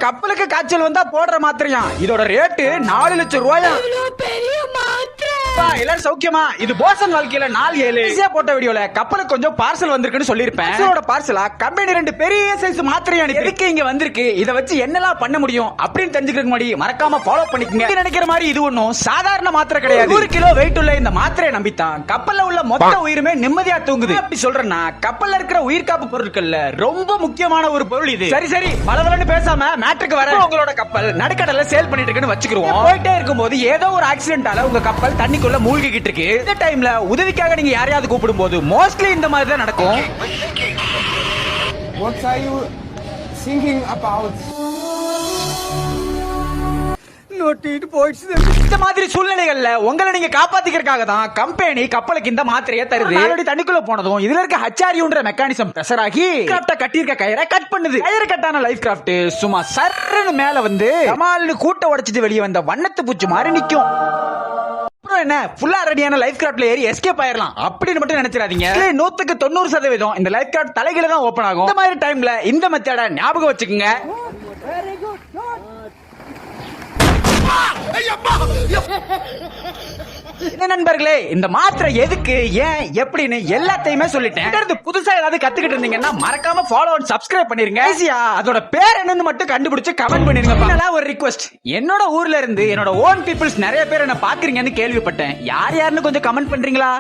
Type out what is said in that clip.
கப்பலுக்கு காய்ச்சல் வந்தா போடுற மாத்திரையா இதோட ரேட்டு 4 லட்சம் ரூபாயா. எல்லாரும் சௌக்கியமா? இது போசன் வாழ்க்கையில 4-7 போட்ட வீடியோல கப்பலுக்கு கொஞ்சம் பார்சல் வந்திருக்குன்னு சொல்லிருப்பேன். பார்சலா கம்பெனி 2 பெரிய சைஸ் மாத்திரையா எதுக்கு இங்க வந்திருக்கு, இத வச்சு என்னெல்லாம் பண்ண முடியும் அப்படின்னு தெரிஞ்சுக்கிறதுக்கு முன்னாடி மறக்காம ஃபாலோ பண்ணிக்கங்க. நினைக்கிற மாதிரி இது ஒன்னும் சாதாரண மாத்திரை கிடையாது. 100 கிலோ வெயிட் உள்ள இந்த மாத்திரையை நம்பித்தான் கப்பல்ல உள்ள மொத்த உயிருமே நிம்மதியா தூங்குது. அப்படி சொல்றேன்னா கப்பல்ல இருக்கிற உயிர் காப்பு பொருட்கள்ல ரொம்ப முக்கியமான ஒரு பொருள் இது. சரி சரி பலவலன்னு பேசாம மேட்ருக்கு வர. உங்களோட கப்பல் நடுக்கடல்ல சேல் பண்ணிட்டு இருக்குன்னு வச்சுக்கிருவோம். போயிட்டே இருக்கும்போது ஏதோ ஒரு ஆக்சிடென்டால உங்க கப்பல் தண்ணிக்குள்ள மூழ்கிக்கிட்டு இருக்கு. இந்த டைம்ல உதவிக்காக நீங்க யாரையாவது கூப்பிடும் போது மோஸ்ட்லி இந்த மாதிரி தான் நடக்கும். What are you thinking about? இந்த மாதிரி சூழ்நிலைகள்ல உங்களை நீங்க காப்பாத்திக்கிறதுக்காக தான் கம்பெனி கப்பலுக்கு இந்த மாத்திரையை தருது. ஆல்ரெடி தண்ணிக்குள்ள போனதும் இதுல இருக்க ஹச்ஆர்யூன்ற மெக்கானிசம் பிரஷர் ஆகி கிராஃப்ட கட்டியிருக்க கயிறை கட் பண்ணுது. கயிறு கட்டான லைஃப் கிராஃப்ட் சும்மா சர்ன்னு மேல வந்து கமால்னு கூட்ட உடைச்சிட்டு வெளியே வந்த வண்ணத்து பூச்சி மாதிரி நிக்கும். என்ன ஃபுல்லா ரெடியான லைஃப் கிராஃப்ட்ல ஏறி எஸ்கேப் ஆயிரலாம் அப்படின்னு மட்டும் நினைச்சிடாதீங்க. 100% இந்த லைஃப் கிராஃப்ட் தலைகீழ தான் ஓபன் ஆகும். இந்த மாதிரி டைம்ல இந்த மெத்தட ஞாபகம் வச்சுக்கோங்க. என்ன நண்பர்களே, இந்த மாத்திரை எதுக்கு, ஏன், எப்படின்னு எல்லாத்தையுமே சொல்லிட்டேன். புதுசா ஏதாவது கத்துக்கிட்டு இருந்தீங்கன்னா மறக்காம ஃபாலோ அண்ட் சப்ஸ்கிரைப் பண்ணிருங்க. அதோட பேர் என்னன்னு மட்டும் கண்டுபிடிச்சு கமெண்ட் பண்ணிருங்க. ஒரு ரிக்வெஸ்ட், என்னோட ஊர்ல இருந்து என்னோட ஓன் பீப்புள்ஸ் நிறைய பேர் என்ன பாக்குறீங்கன்னு கேள்விப்பட்டேன். யார் யாருன்னு கொஞ்சம் கமெண்ட் பண்றீங்களா?